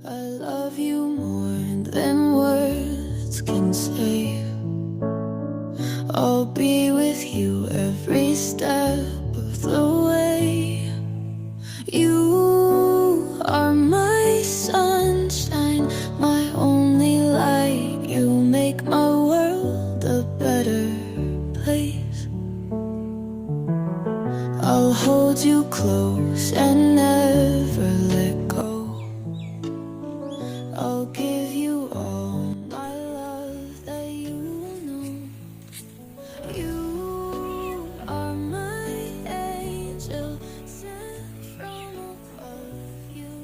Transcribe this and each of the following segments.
I love you more than words can say. I'll be with you every step of the way. You are my sunshine, my only light. You make my world a better place. I'll hold you close and never let go. I'll give you all my love that you know. You are my angel sent from above. You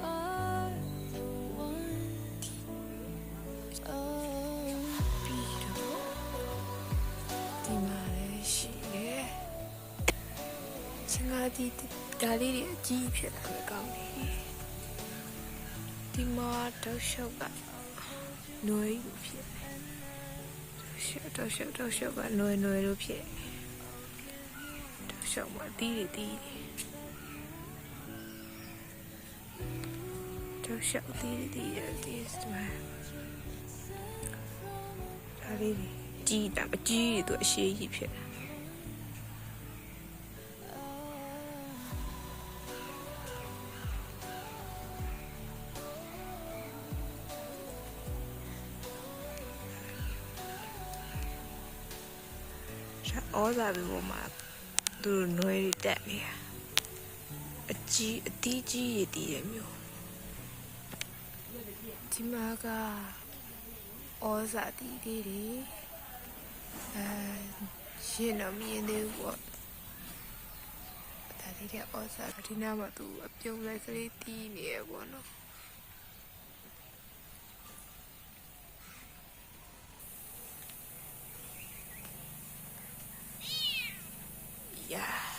are the one. Oh. ဒီမှာလည်းရှိတယ်။ချင်းကားဒီဒါလေးတွေအကြီးဖြစ်လာမယ်ကောင်းတယ်။ဒီမှာတော့ရှောက်ကနွယ်လို့ဖြစ်တယ်။တော့ရှောက်ကနွယ်လို့ဖြစ်တယ်။တော့ရှောက်မှာတီးတယ်။တော့ရှောက်တီးဒီမှာဒါလေးတွေကြီးတာအကြီးတွေသူအရှိကြီးဖြစ်တယ်ဩဇာဘီပေါ်မှာသူတို့နှွေးတက်နေတာအတီးကြီးရည်တည်ရမျိုးဒီမှာကဩဇာတီးလေးတွေရှင်းတော့မြင်သေးဘူးပေါ့ဒါလေးတဲ့ဩဇာဒီနားမှာသူအပြုံးလိုက်ကလေးတီးနေရပေါ့နော်Yeah.